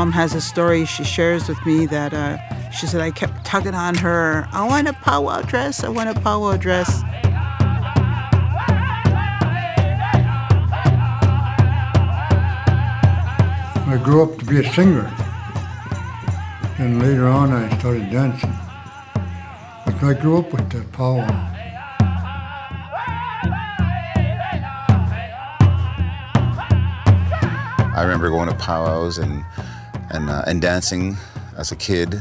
Mom has a story she shares with me that she said I kept tugging on her. I want a powwow dress. I want a powwow dress. I grew up to be a singer. And later on I started dancing. But I grew up with the powwow. I remember going to powwows and dancing as a kid.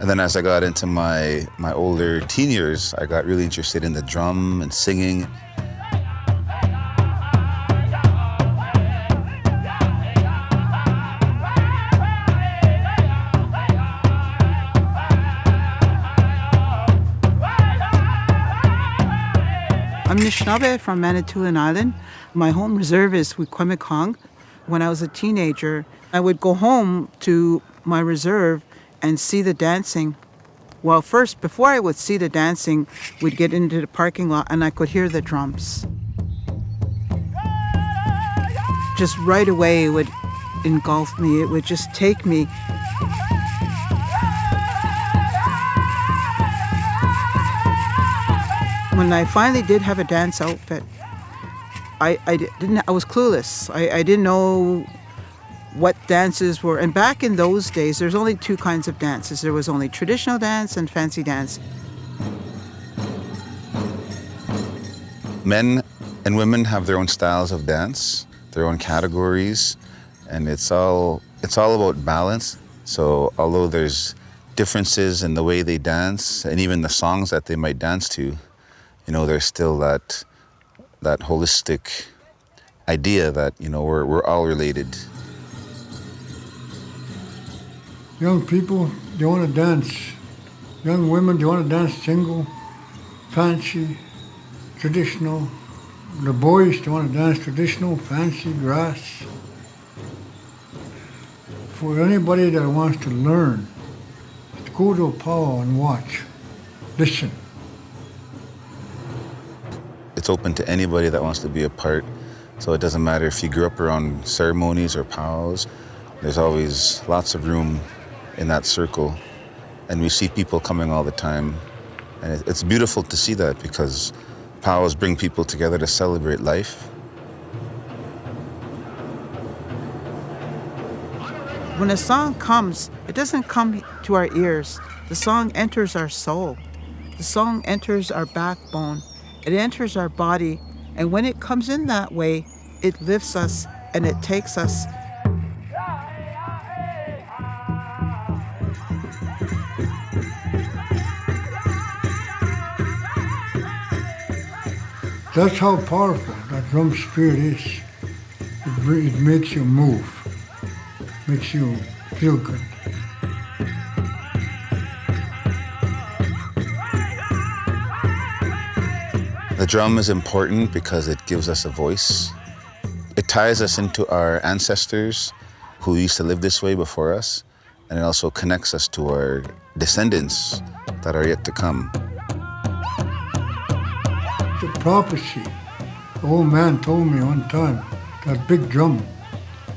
And then as I got into my older teen years, I got really interested in the drum and singing. I'm Anishinaabe from Manitoulin Island. My home reserve is Wikwemikong. When I was a teenager, I would go home to my reserve and see the dancing. Well, first, before I would see the dancing, we'd get into the parking lot and I could hear the drums. Just right away, it would engulf me. It would just take me. When I finally did have a dance outfit, I was clueless. I didn't know what dances were. And back in those days, there's only two kinds of dances. There was only traditional dance and fancy dance. Men and women have their own styles of dance, their own categories, and it's all about balance. So although there's differences in the way they dance and even the songs that they might dance to, you know, there's still that holistic idea that, you know, we're all related. Young people, they want to dance. Young women, they want to dance single, fancy, traditional. The boys, they want to dance traditional, fancy, grass. For anybody that wants to learn, go to a powwow and watch, listen. It's open to anybody that wants to be a part. So it doesn't matter if you grew up around ceremonies or powwows. There's always lots of room in that circle. And we see people coming all the time. And it's beautiful to see that because powwows bring people together to celebrate life. When a song comes, it doesn't come to our ears. The song enters our soul. The song enters our backbone. It enters our body. And when it comes in that way, it lifts us and it takes us. That's how powerful that drum spirit is. It makes you move, makes you feel good. The drum is important because it gives us a voice. It ties us into our ancestors who used to live this way before us, and it also connects us to our descendants that are yet to come. The prophecy, the old man told me one time, that big drum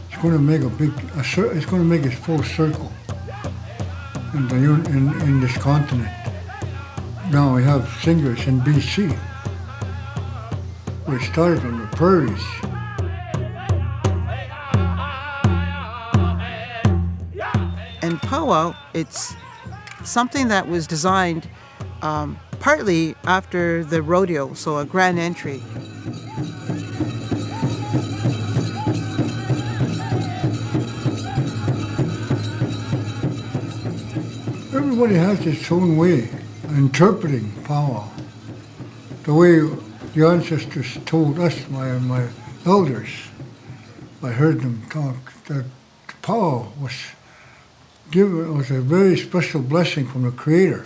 is going to make it's going to make a full circle in this continent. Now we have singers in BC. We started on the prairies. And powwow, it's something that was designed partly after the rodeo, so a grand entry. Everybody has its own way of interpreting powwow. The way the ancestors told us, my elders, I heard them talk, that the powwow was a very special blessing from the Creator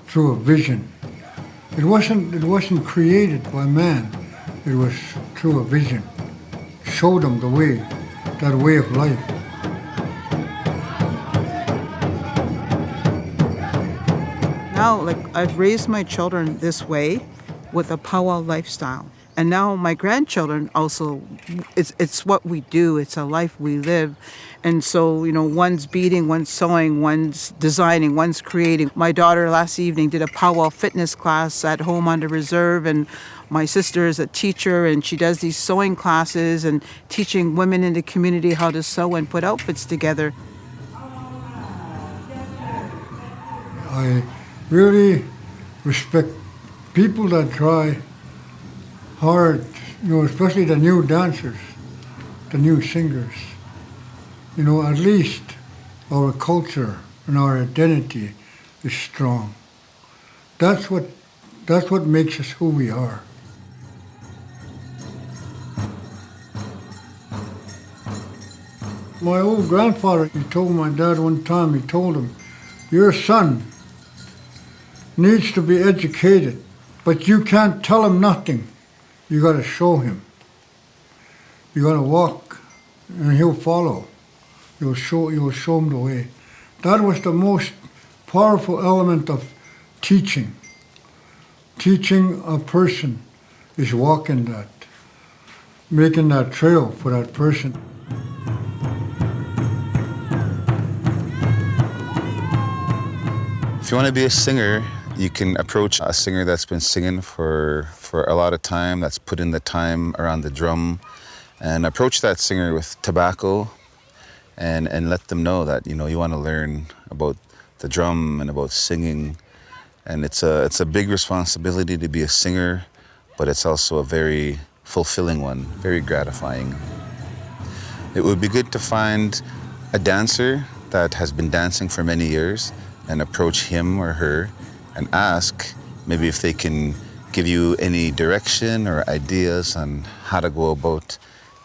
through a vision. It wasn't created by man, it was through a vision. Showed them the way, that way of life. Now, like, I've raised my children this way with a powwow lifestyle. And now my grandchildren also, it's what we do. It's a life we live. And so, one's beading, one's sewing, one's designing, one's creating. My daughter last evening did a powwow fitness class at home on the reserve, and my sister is a teacher, and she does these sewing classes and teaching women in the community how to sew and put outfits together. I really respect people that try hard, especially the new dancers, the new singers. At least our culture and our identity is strong. That's what makes us who we are. My old grandfather, he told my dad one time, he told him, your son needs to be educated, but you can't tell him nothing. You got to show him. You got to walk, and he'll follow. You'll show him the way. That was the most powerful element of teaching. Teaching a person is walking that, making that trail for that person. If you want to be a singer, you can approach a singer that's been singing for a lot of time, that's put in the time around the drum, and approach that singer with tobacco and let them know that, you want to learn about the drum and about singing. And it's a big responsibility to be a singer, but it's also a very fulfilling one, very gratifying. It would be good to find a dancer that has been dancing for many years and approach him or her and ask maybe if they can give you any direction or ideas on how to go about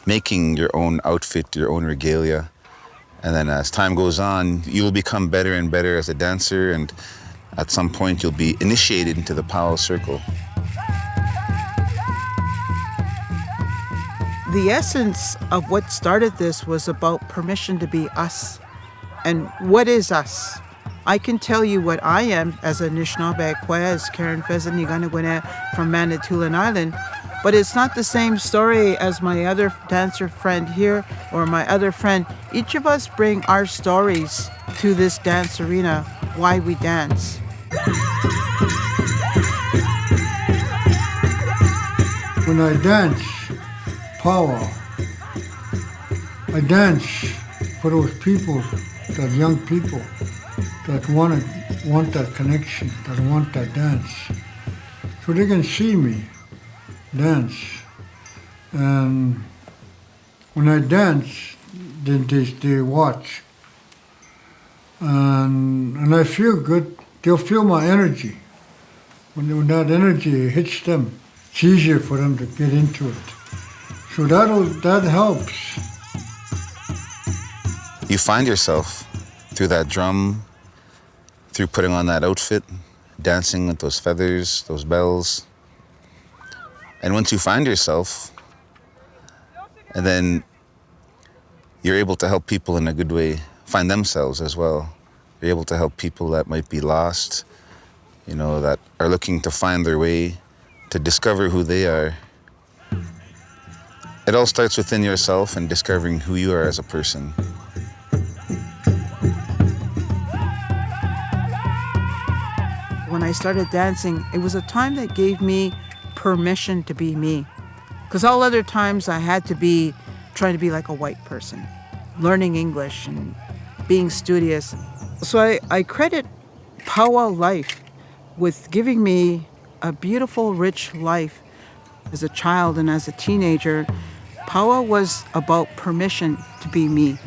making your own outfit, your own regalia. And then as time goes on, you'll become better and better as a dancer, and at some point you'll be initiated into the powwow circle. The essence of what started this was about permission to be us. And what is us? I can tell you what I am as a Anishinaabe as Karen Fezaniganagwene from Manitoulin Island, but it's not the same story as my other dancer friend here or my other friend. Each of us bring our stories to this dance arena, why we dance. When I dance powwow, I dance for those people, that young people that want that connection, that want that dance. So they can see me dance. And when I dance, they watch. And I feel good. They'll feel my energy. When that energy hits them, it's easier for them to get into it. So that helps. You find yourself through that drum, through putting on that outfit, dancing with those feathers, those bells. And once you find yourself, and then you're able to help people in a good way find themselves as well. You're able to help people that might be lost, that are looking to find their way, to discover who they are. It all starts within yourself and discovering who you are as a person. When I started dancing, it was a time that gave me permission to be me. Because all other times I had to be trying to be like a white person, learning English and being studious. So I credit powwow life with giving me a beautiful, rich life. As a child and as a teenager, powwow was about permission to be me.